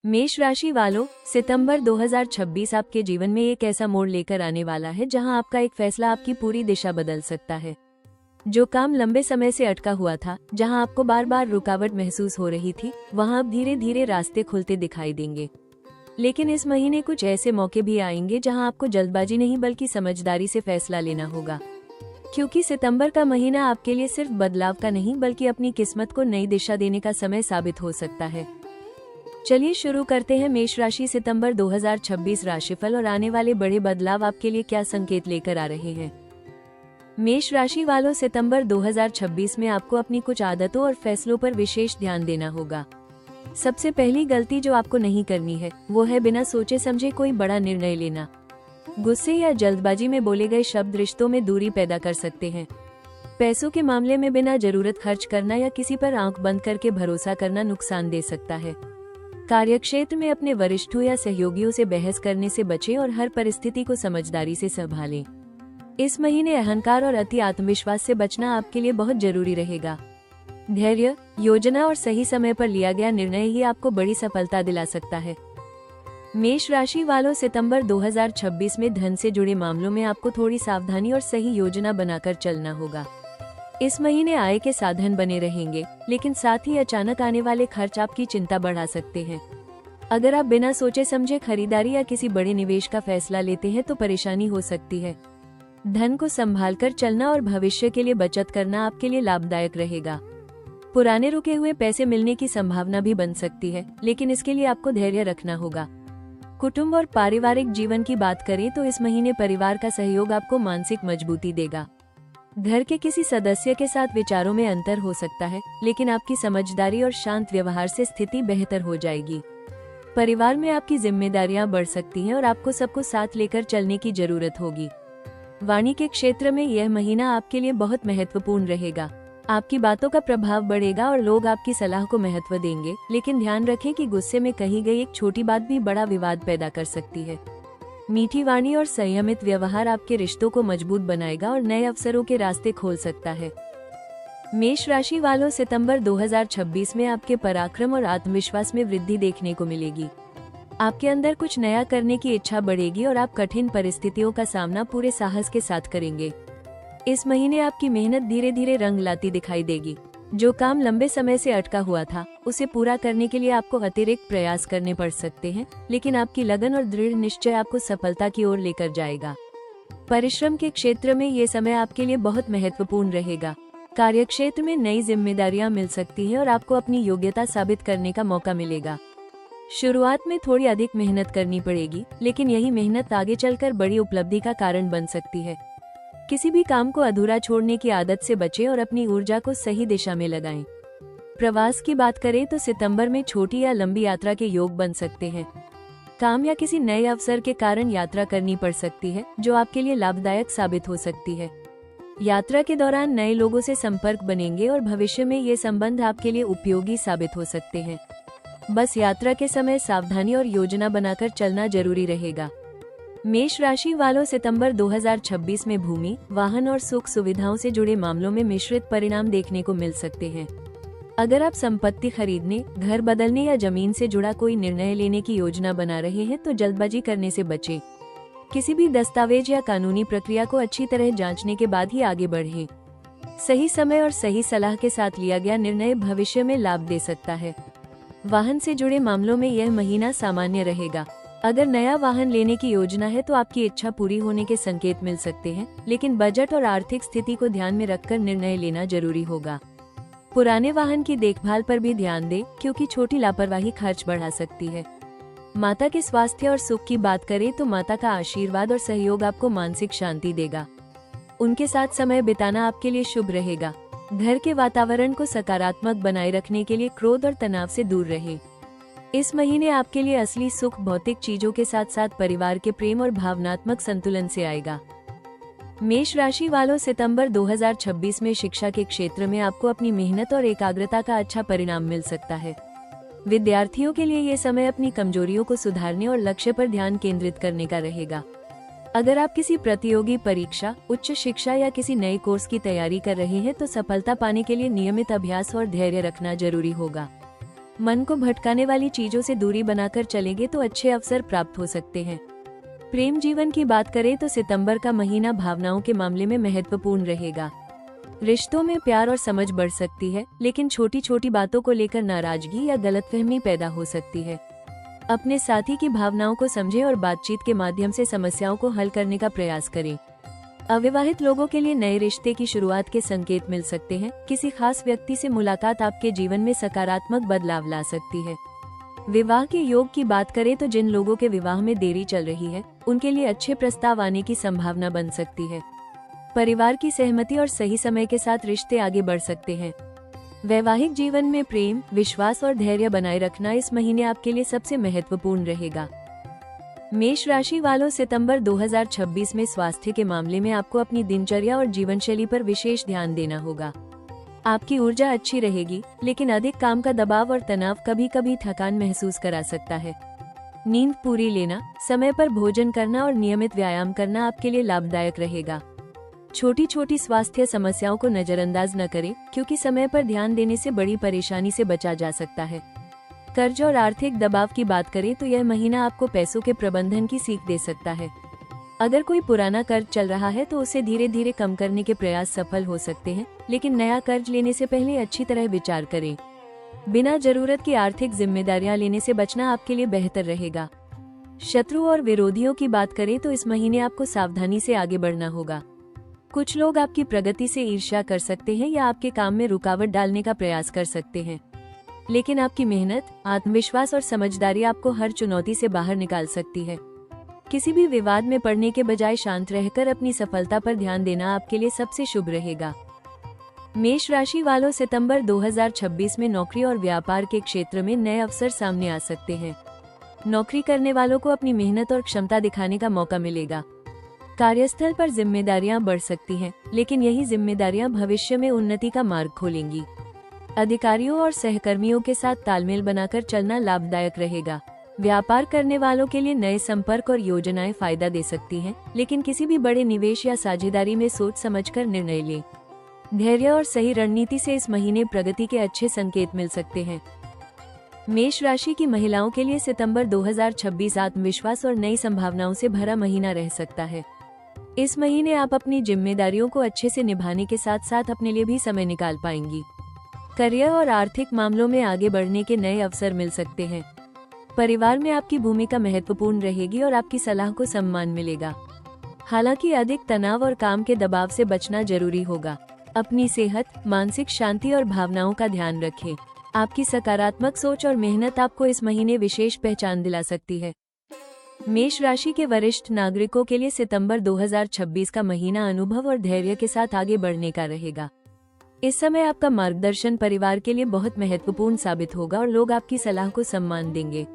मेष राशि वालों, सितंबर 2026 आपके जीवन में एक ऐसा मोड़ लेकर आने वाला है जहां आपका एक फैसला आपकी पूरी दिशा बदल सकता है। जो काम लंबे समय से अटका हुआ था, जहां आपको बार बार रुकावट महसूस हो रही थी, वहां अब धीरे धीरे रास्ते खुलते दिखाई देंगे। लेकिन इस महीने कुछ ऐसे मौके भी आएंगे जहां आपको जल्दबाजी नहीं बल्कि समझदारी से फैसला लेना होगा, क्योंकि सितंबर का महीना आपके लिए सिर्फ बदलाव का नहीं बल्कि अपनी किस्मत को नई दिशा देने का समय साबित हो सकता है। चलिए शुरू करते हैं मेष राशि सितंबर 2026 राशिफल और आने वाले बड़े बदलाव आपके लिए क्या संकेत लेकर आ रहे हैं। मेष राशि वालों, सितंबर 2026 में आपको अपनी कुछ आदतों और फैसलों पर विशेष ध्यान देना होगा। सबसे पहली गलती जो आपको नहीं करनी है वो है बिना सोचे समझे कोई बड़ा निर्णय लेना। गुस्से या जल्दबाजी में बोले गए शब्द रिश्तों में दूरी पैदा कर सकते हैं। पैसों के मामले में बिना जरूरत खर्च करना या किसी पर आंख बंद करके भरोसा करना नुकसान दे सकता है। कार्यक्षेत्र में अपने वरिष्ठों या सहयोगियों से बहस करने से बचें और हर परिस्थिति को समझदारी से संभालें। इस महीने अहंकार और अति आत्मविश्वास से बचना आपके लिए बहुत जरूरी रहेगा। धैर्य, योजना और सही समय पर लिया गया निर्णय ही आपको बड़ी सफलता दिला सकता है। मेष राशि वालों, सितंबर 2026 में धन से जुड़े मामलों में आपको थोड़ी सावधानी और सही योजना बनाकर चलना होगा। इस महीने आय के साधन बने रहेंगे, लेकिन साथ ही अचानक आने वाले खर्च आपकी चिंता बढ़ा सकते हैं। अगर आप बिना सोचे समझे खरीदारी या किसी बड़े निवेश का फैसला लेते हैं तो परेशानी हो सकती है। धन को संभालकर चलना और भविष्य के लिए बचत करना आपके लिए लाभदायक रहेगा। पुराने रुके हुए पैसे मिलने की संभावना भी बन सकती है, लेकिन इसके लिए आपको धैर्य रखना होगा। कुटुंब और पारिवारिक जीवन की बात करें तो इस महीने परिवार का सहयोग आपको मानसिक मजबूती देगा। घर के किसी सदस्य के साथ विचारों में अंतर हो सकता है, लेकिन आपकी समझदारी और शांत व्यवहार से स्थिति बेहतर हो जाएगी। परिवार में आपकी जिम्मेदारियां बढ़ सकती हैं और आपको सबको साथ लेकर चलने की जरूरत होगी। वाणी के क्षेत्र में यह महीना आपके लिए बहुत महत्वपूर्ण रहेगा। आपकी बातों का प्रभाव बढ़ेगा और लोग आपकी सलाह को महत्व देंगे, लेकिन ध्यान रखें कि गुस्से में कही गई एक छोटी बात भी बड़ा विवाद पैदा कर सकती है। मीठी वाणी और संयमित व्यवहार आपके रिश्तों को मजबूत बनाएगा और नए अवसरों के रास्ते खोल सकता है। मेष राशि वालों, सितंबर 2026 में आपके पराक्रम और आत्मविश्वास में वृद्धि देखने को मिलेगी। आपके अंदर कुछ नया करने की इच्छा बढ़ेगी और आप कठिन परिस्थितियों का सामना पूरे साहस के साथ करेंगे। इस महीने आपकी मेहनत धीरे धीरे रंग लाती दिखाई देगी। जो काम लंबे समय से अटका हुआ था, उसे पूरा करने के लिए आपको अतिरिक्त प्रयास करने पड़ सकते हैं, लेकिन आपकी लगन और दृढ़ निश्चय आपको सफलता की ओर लेकर जाएगा। परिश्रम के क्षेत्र में ये समय आपके लिए बहुत महत्वपूर्ण रहेगा। कार्यक्षेत्र में नई जिम्मेदारियां मिल सकती हैं और आपको अपनी योग्यता साबित करने का मौका मिलेगा। शुरुआत में थोड़ी अधिक मेहनत करनी पड़ेगी, लेकिन यही मेहनत आगे चलकर बड़ी उपलब्धि का कारण बन सकती है। किसी भी काम को अधूरा छोड़ने की आदत से बचें और अपनी ऊर्जा को सही दिशा में लगाएं। प्रवास की बात करें तो सितंबर में छोटी या लंबी यात्रा के योग बन सकते हैं। काम या किसी नए अवसर के कारण यात्रा करनी पड़ सकती है, जो आपके लिए लाभदायक साबित हो सकती है। यात्रा के दौरान नए लोगों से संपर्क बनेंगे और भविष्य में ये संबंध आपके लिए उपयोगी साबित हो सकते हैं। बस यात्रा के समय सावधानी और योजना बनाकर चलना जरूरी रहेगा। मेष राशि वालों, सितंबर 2026 में भूमि, वाहन और सुख सुविधाओं से जुड़े मामलों में मिश्रित परिणाम देखने को मिल सकते हैं। अगर आप संपत्ति खरीदने, घर बदलने या जमीन से जुड़ा कोई निर्णय लेने की योजना बना रहे हैं तो जल्दबाजी करने से बचें। किसी भी दस्तावेज या कानूनी प्रक्रिया को अच्छी तरह जांचने के बाद ही आगे बढ़ें। सही समय और सही सलाह के साथ लिया गया निर्णय भविष्य में लाभ दे सकता है। वाहन से जुड़े मामलों में यह महीना सामान्य रहेगा। अगर नया वाहन लेने की योजना है तो आपकी इच्छा पूरी होने के संकेत मिल सकते हैं, लेकिन बजट और आर्थिक स्थिति को ध्यान में रखकर निर्णय लेना जरूरी होगा। पुराने वाहन की देखभाल पर भी ध्यान दें, क्योंकि छोटी लापरवाही खर्च बढ़ा सकती है। माता के स्वास्थ्य और सुख की बात करें तो माता का आशीर्वाद और सहयोग आपको मानसिक शांति देगा। उनके साथ समय बिताना आपके लिए शुभ रहेगा। घर के वातावरण को सकारात्मक बनाए रखने के लिए क्रोध और तनाव से दूर रहें। इस महीने आपके लिए असली सुख भौतिक चीजों के साथ साथ परिवार के प्रेम और भावनात्मक संतुलन से आएगा। मेष राशि वालों, सितंबर 2026 में शिक्षा के क्षेत्र में आपको अपनी मेहनत और एकाग्रता का अच्छा परिणाम मिल सकता है। विद्यार्थियों के लिए ये समय अपनी कमजोरियों को सुधारने और लक्ष्य पर ध्यान केंद्रित करने का रहेगा। अगर आप किसी प्रतियोगी परीक्षा, उच्च शिक्षा या किसी नए कोर्स की तैयारी कर रहे हैं तो सफलता पाने के लिए नियमित अभ्यास और धैर्य रखना जरूरी होगा। मन को भटकाने वाली चीजों से दूरी बनाकर चलेंगे तो अच्छे अवसर प्राप्त हो सकते हैं। प्रेम जीवन की बात करें तो सितंबर का महीना भावनाओं के मामले में महत्वपूर्ण रहेगा। रिश्तों में प्यार और समझ बढ़ सकती है, लेकिन छोटी छोटी बातों को लेकर नाराजगी या गलतफहमी पैदा हो सकती है। अपने साथी की भावनाओं को समझें और बातचीत के माध्यम से समस्याओं को हल करने का प्रयास करें। अविवाहित लोगों के लिए नए रिश्ते की शुरुआत के संकेत मिल सकते हैं। किसी खास व्यक्ति से मुलाकात आपके जीवन में सकारात्मक बदलाव ला सकती है। विवाह के योग की बात करें तो जिन लोगों के विवाह में देरी चल रही है, उनके लिए अच्छे प्रस्ताव आने की संभावना बन सकती है। परिवार की सहमति और सही समय के साथ रिश्ते आगे बढ़ सकते हैं। वैवाहिक जीवन में प्रेम, विश्वास और धैर्य बनाए रखना इस महीने आपके लिए सबसे महत्वपूर्ण रहेगा। मेष राशि वालों, सितंबर 2026 में स्वास्थ्य के मामले में आपको अपनी दिनचर्या और जीवनशैली पर विशेष ध्यान देना होगा। आपकी ऊर्जा अच्छी रहेगी, लेकिन अधिक काम का दबाव और तनाव कभी कभी थकान महसूस करा सकता है। नींद पूरी लेना, समय पर भोजन करना और नियमित व्यायाम करना आपके लिए लाभदायक रहेगा। छोटी छोटी स्वास्थ्य समस्याओं को नजरअंदाज न करें, क्योंकि समय पर ध्यान देने से बड़ी परेशानी से बचा जा सकता है। कर्ज और आर्थिक दबाव की बात करें तो यह महीना आपको पैसों के प्रबंधन की सीख दे सकता है। अगर कोई पुराना कर्ज चल रहा है तो उसे धीरे धीरे कम करने के प्रयास सफल हो सकते हैं, लेकिन नया कर्ज लेने से पहले अच्छी तरह विचार करें। बिना जरूरत की आर्थिक जिम्मेदारियां लेने से बचना आपके लिए बेहतर रहेगा। शत्रु और विरोधियों की बात करें तो इस महीने आपको सावधानी से आगे बढ़ना होगा। कुछ लोग आपकी प्रगति से ईर्ष्या कर सकते हैं या आपके काम में रुकावट डालने का प्रयास कर सकते हैं, लेकिन आपकी मेहनत, आत्मविश्वास और समझदारी आपको हर चुनौती से बाहर निकाल सकती है। किसी भी विवाद में पड़ने के बजाय शांत रहकर अपनी सफलता पर ध्यान देना आपके लिए सबसे शुभ रहेगा। मेष राशि वालों, सितंबर 2026 में नौकरी और व्यापार के क्षेत्र में नए अवसर सामने आ सकते हैं। नौकरी करने वालों को अपनी मेहनत और क्षमता दिखाने का मौका मिलेगा। कार्यस्थल पर जिम्मेदारियां बढ़ सकती हैं, लेकिन यही जिम्मेदारियां भविष्य में उन्नति का मार्ग खोलेंगी। अधिकारियों और सहकर्मियों के साथ तालमेल बनाकर चलना लाभदायक रहेगा। व्यापार करने वालों के लिए नए संपर्क और योजनाएं फायदा दे सकती हैं, लेकिन किसी भी बड़े निवेश या साझेदारी में सोच समझकर निर्णय लें। धैर्य और सही रणनीति से इस महीने प्रगति के अच्छे संकेत मिल सकते हैं। मेष राशि की महिलाओं के लिए सितंबर 2026 आत्मविश्वास और नई संभावनाओं से भरा महीना रह सकता है। इस महीने आप अपनी जिम्मेदारियों को अच्छे से निभाने के साथ साथ अपने लिए भी समय निकाल पाएंगी। करियर और आर्थिक मामलों में आगे बढ़ने के नए अवसर मिल सकते हैं। परिवार में आपकी भूमिका महत्वपूर्ण रहेगी और आपकी सलाह को सम्मान मिलेगा। हालांकि अधिक तनाव और काम के दबाव से बचना जरूरी होगा। अपनी सेहत, मानसिक शांति और भावनाओं का ध्यान रखें। आपकी सकारात्मक सोच और मेहनत आपको इस महीने विशेष पहचान दिला सकती है। मेष राशि के वरिष्ठ नागरिकों के लिए सितंबर 2026 का महीना अनुभव और धैर्य के साथ आगे बढ़ने का रहेगा। इस समय आपका मार्गदर्शन परिवार के लिए बहुत महत्वपूर्ण साबित होगा और लोग आपकी सलाह को सम्मान देंगे।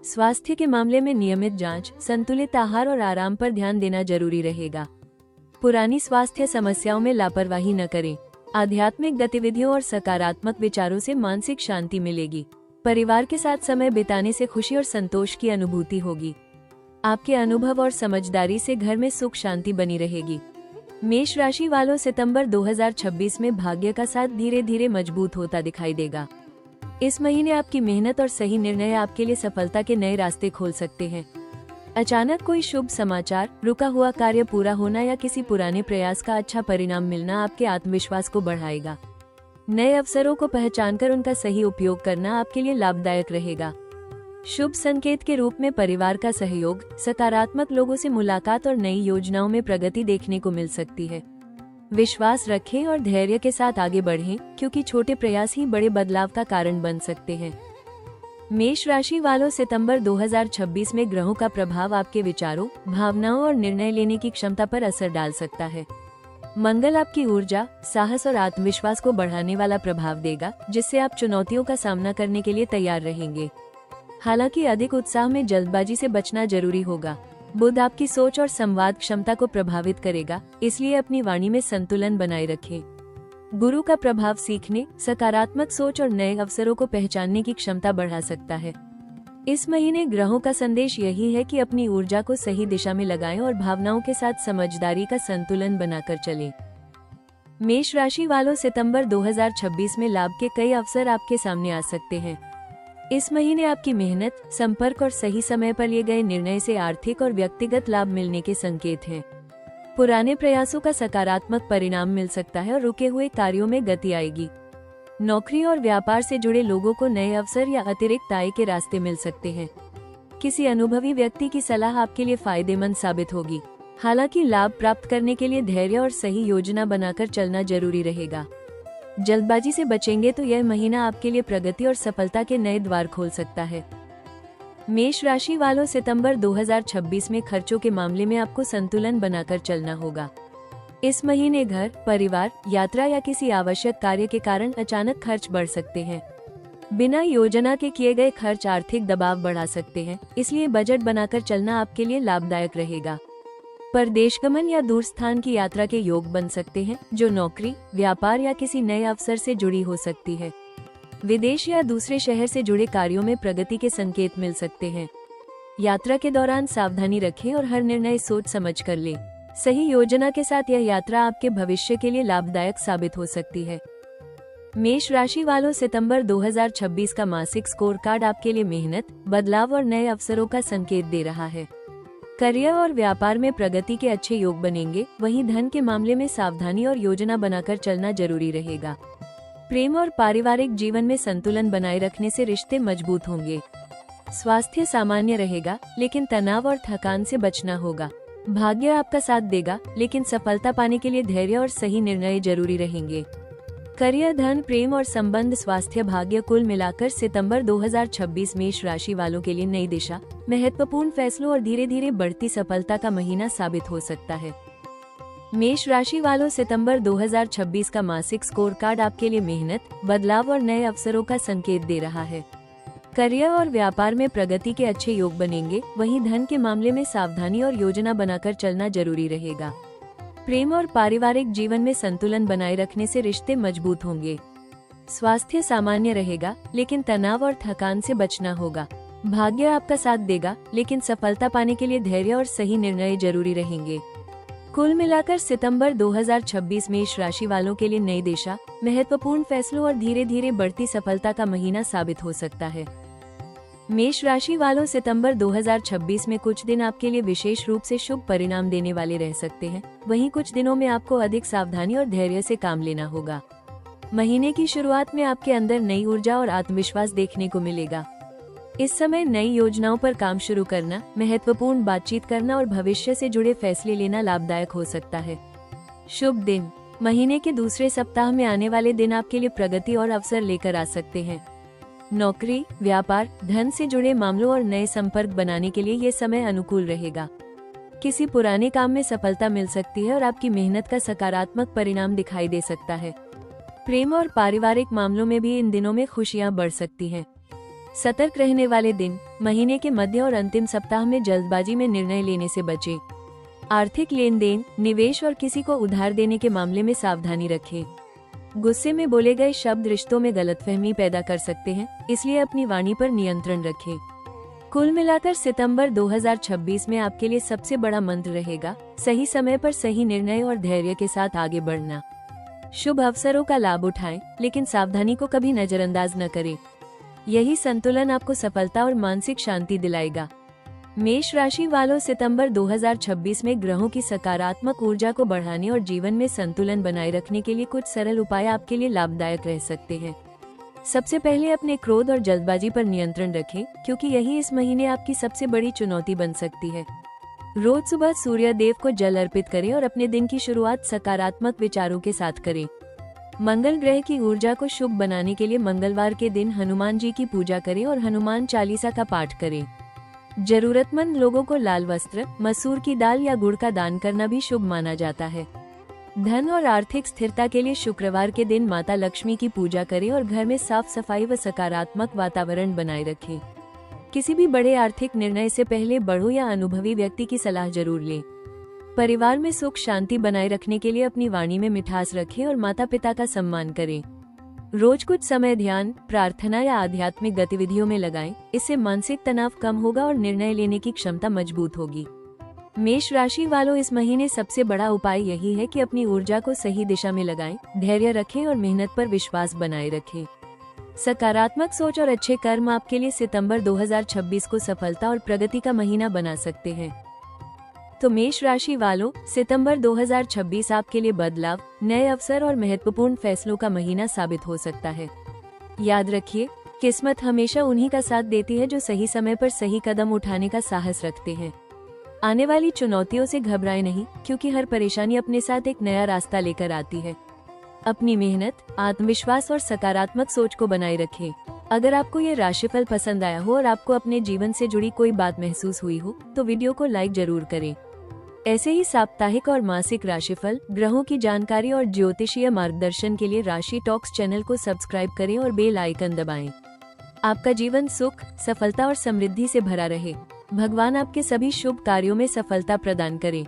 स्वास्थ्य के मामले में नियमित जांच, संतुलित आहार और आराम पर ध्यान देना जरूरी रहेगा। पुरानी स्वास्थ्य समस्याओं में लापरवाही न करें। आध्यात्मिक गतिविधियों और सकारात्मक विचारों से मानसिक शांति मिलेगी। परिवार के साथ समय बिताने से खुशी और संतोष की अनुभूति होगी। आपके अनुभव और समझदारी से घर में सुख शांति बनी रहेगी। मेष राशि वालों, सितंबर 2026 में भाग्य का साथ धीरे धीरे मजबूत होता दिखाई देगा। इस महीने आपकी मेहनत और सही निर्णय आपके लिए सफलता के नए रास्ते खोल सकते हैं। अचानक कोई शुभ समाचार, रुका हुआ कार्य पूरा होना या किसी पुराने प्रयास का अच्छा परिणाम मिलना आपके आत्मविश्वास को बढ़ाएगा। नए अवसरों को पहचानकर उनका सही उपयोग करना आपके लिए लाभदायक रहेगा। शुभ संकेत के रूप में परिवार का सहयोग, सकारात्मक लोगों से मुलाकात और नई योजनाओं में प्रगति देखने को मिल सकती है। विश्वास रखें और धैर्य के साथ आगे बढ़ें, क्योंकि छोटे प्रयास ही बड़े बदलाव का कारण बन सकते हैं। मेष राशि वालों, सितंबर 2026 में ग्रहों का प्रभाव आपके विचारों, भावनाओं और निर्णय लेने की क्षमता पर असर डाल सकता है। मंगल आपकी ऊर्जा, साहस और आत्मविश्वास को बढ़ाने वाला प्रभाव देगा, जिससे आप चुनौतियों का सामना करने के लिए तैयार रहेंगे। हालांकि अधिक उत्साह में जल्दबाजी से बचना जरूरी होगा। बुध आपकी सोच और संवाद क्षमता को प्रभावित करेगा, इसलिए अपनी वाणी में संतुलन बनाए रखें। गुरु का प्रभाव सीखने, सकारात्मक सोच और नए अवसरों को पहचानने की क्षमता बढ़ा सकता है। इस महीने ग्रहों का संदेश यही है कि अपनी ऊर्जा को सही दिशा में लगाएं और भावनाओं के साथ समझदारी का संतुलन बनाकर चलें। मेष राशि वालों, सितंबर 2026 में लाभ के कई अवसर आपके सामने आ सकते हैं। इस महीने आपकी मेहनत, संपर्क और सही समय पर लिए गए निर्णय से आर्थिक और व्यक्तिगत लाभ मिलने के संकेत हैं। पुराने प्रयासों का सकारात्मक परिणाम मिल सकता है और रुके हुए कार्यों में गति आएगी। नौकरी और व्यापार से जुड़े लोगों को नए अवसर या अतिरिक्त आय के रास्ते मिल सकते हैं। किसी अनुभवी व्यक्ति की सलाह आपके लिए फायदेमंद साबित होगी। हालांकि लाभ प्राप्त करने के लिए धैर्य और सही योजना बनाकर चलना जरूरी रहेगा। जल्दबाजी से बचेंगे तो यह महीना आपके लिए प्रगति और सफलता के नए द्वार खोल सकता है। मेष राशि वालों, सितंबर 2026 में खर्चों के मामले में आपको संतुलन बनाकर चलना होगा। इस महीने घर, परिवार, यात्रा या किसी आवश्यक कार्य के कारण अचानक खर्च बढ़ सकते हैं। बिना योजना के किए गए खर्च आर्थिक दबाव बढ़ा सकते हैं, इसलिए बजट बनाकर चलना आपके लिए लाभदायक रहेगा। परदेश गमन या दूर स्थान की यात्रा के योग बन सकते हैं, जो नौकरी, व्यापार या किसी नए अवसर से जुड़ी हो सकती है। विदेश या दूसरे शहर से जुड़े कार्यों में प्रगति के संकेत मिल सकते हैं। यात्रा के दौरान सावधानी रखें और हर निर्णय सोच समझ कर लें। सही योजना के साथ यह यात्रा आपके भविष्य के लिए लाभदायक साबित हो सकती है। मेष राशि वालों, सितंबर 2026 का मासिक स्कोर कार्ड आपके लिए मेहनत, बदलाव और नए अवसरों का संकेत दे रहा है। करियर और व्यापार में प्रगति के अच्छे योग बनेंगे, वहीं धन के मामले में सावधानी और योजना बनाकर चलना जरूरी रहेगा। प्रेम और पारिवारिक जीवन में संतुलन बनाए रखने से रिश्ते मजबूत होंगे। स्वास्थ्य सामान्य रहेगा, लेकिन तनाव और थकान से बचना होगा। भाग्य आपका साथ देगा, लेकिन सफलता पाने के लिए धैर्य और सही निर्णय जरूरी रहेंगे। करियर, धन, प्रेम और संबंध, स्वास्थ्य, भाग्य, कुल मिलाकर सितंबर 2026 मेष राशि वालों के लिए नई दिशा, महत्वपूर्ण फैसलों और धीरे धीरे बढ़ती सफलता का महीना साबित हो सकता है। मेष राशि वालों, सितंबर 2026 का मासिक स्कोर कार्ड आपके लिए मेहनत, बदलाव और नए अवसरों का संकेत दे रहा है। करियर और व्यापार में प्रगति के अच्छे योग बनेंगे, वहीं धन के मामले में सावधानी और योजना बनाकर चलना जरूरी रहेगा। प्रेम और पारिवारिक जीवन में संतुलन बनाए रखने से रिश्ते मजबूत होंगे। स्वास्थ्य सामान्य रहेगा, लेकिन तनाव और थकान से बचना होगा। भाग्य आपका साथ देगा, लेकिन सफलता पाने के लिए धैर्य और सही निर्णय जरूरी रहेंगे। कुल मिलाकर सितंबर 2026 मेष राशि वालों के लिए नई दिशा, महत्वपूर्ण फैसलों और धीरे धीरे बढ़ती सफलता का महीना साबित हो सकता है। मेष राशि वालों, सितंबर 2026 में कुछ दिन आपके लिए विशेष रूप से शुभ परिणाम देने वाले रह सकते हैं, वहीं कुछ दिनों में आपको अधिक सावधानी और धैर्य से काम लेना होगा। महीने की शुरुआत में आपके अंदर नई ऊर्जा और आत्मविश्वास देखने को मिलेगा। इस समय नई योजनाओं पर काम शुरू करना, महत्वपूर्ण बातचीत करना और भविष्य से जुड़े फैसले लेना लाभदायक हो सकता है। शुभ दिन, महीने के दूसरे सप्ताह में आने वाले दिन आपके लिए प्रगति और अवसर लेकर आ सकते हैं। नौकरी, व्यापार, धन से जुड़े मामलों और नए संपर्क बनाने के लिए ये समय अनुकूल रहेगा। किसी पुराने काम में सफलता मिल सकती है और आपकी मेहनत का सकारात्मक परिणाम दिखाई दे सकता है। प्रेम और पारिवारिक मामलों में भी इन दिनों में खुशियां बढ़ सकती हैं। सतर्क रहने वाले दिन, महीने के मध्य और अंतिम सप्ताह में जल्दबाजी में निर्णय लेने से बचें। आर्थिक लेन देन, निवेश और किसी को उधार देने के मामले में सावधानी रखें। गुस्से में बोले गए शब्द रिश्तों में गलतफहमी पैदा कर सकते हैं, इसलिए अपनी वाणी पर नियंत्रण रखें। कुल मिलाकर सितंबर 2026 में आपके लिए सबसे बड़ा मंत्र रहेगा, सही समय पर सही निर्णय और धैर्य के साथ आगे बढ़ना। शुभ अवसरों का लाभ उठाएं, लेकिन सावधानी को कभी नजरअंदाज न करें। यही संतुलन आपको सफलता और मानसिक शांति दिलाएगा। मेष राशि वालों, सितंबर 2026 में ग्रहों की सकारात्मक ऊर्जा को बढ़ाने और जीवन में संतुलन बनाए रखने के लिए कुछ सरल उपाय आपके लिए लाभदायक रह सकते हैं। सबसे पहले अपने क्रोध और जल्दबाजी पर नियंत्रण रखें, क्योंकि यही इस महीने आपकी सबसे बड़ी चुनौती बन सकती है। रोज सुबह सूर्य देव को जल अर्पित करें और अपने दिन की शुरुआत सकारात्मक विचारों के साथ करें। मंगल ग्रह की ऊर्जा को शुभ बनाने के लिए मंगलवार के दिन हनुमान जी की पूजा करें और हनुमान चालीसा का पाठ करें। जरूरतमंद लोगों को लाल वस्त्र, मसूर की दाल या गुड़ का दान करना भी शुभ माना जाता है। धन और आर्थिक स्थिरता के लिए शुक्रवार के दिन माता लक्ष्मी की पूजा करें और घर में साफ सफाई व सकारात्मक वातावरण बनाए रखें। किसी भी बड़े आर्थिक निर्णय से पहले बड़ों या अनुभवी व्यक्ति की सलाह जरूर लें। परिवार में सुख शांति बनाए रखने के लिए अपनी वाणी में मिठास रखें और माता पिता का सम्मान करें। रोज कुछ समय ध्यान, प्रार्थना या आध्यात्मिक गतिविधियों में लगाएं, इससे मानसिक तनाव कम होगा और निर्णय लेने की क्षमता मजबूत होगी। मेष राशि वालों, इस महीने सबसे बड़ा उपाय यही है कि अपनी ऊर्जा को सही दिशा में लगाएं, धैर्य रखें और मेहनत पर विश्वास बनाए रखें। सकारात्मक सोच और अच्छे कर्म आपके लिए सितंबर 2026 को सफलता और प्रगति का महीना बना सकते हैं। तो मेष राशि वालों, सितंबर 2026 आपके लिए बदलाव, नए अवसर और महत्वपूर्ण फैसलों का महीना साबित हो सकता है। याद रखिए, किस्मत हमेशा उन्हीं का साथ देती है जो सही समय पर सही कदम उठाने का साहस रखते हैं। आने वाली चुनौतियों से घबराएं नहीं, क्योंकि हर परेशानी अपने साथ एक नया रास्ता लेकर आती है। अपनी मेहनत, आत्मविश्वास और सकारात्मक सोच को बनाए रखें। अगर आपको ये राशिफल पसंद आया हो और आपको अपने जीवन से जुड़ी कोई बात महसूस हुई हो, तो वीडियो को लाइक जरूर करें। ऐसे ही साप्ताहिक और मासिक राशिफल, ग्रहों की जानकारी और ज्योतिषीय मार्गदर्शन के लिए राशि टॉक्स चैनल को सब्सक्राइब करें और बेल आइकन दबाएं। आपका जीवन सुख, सफलता और समृद्धि से भरा रहे। भगवान आपके सभी शुभ कार्यों में सफलता प्रदान करे।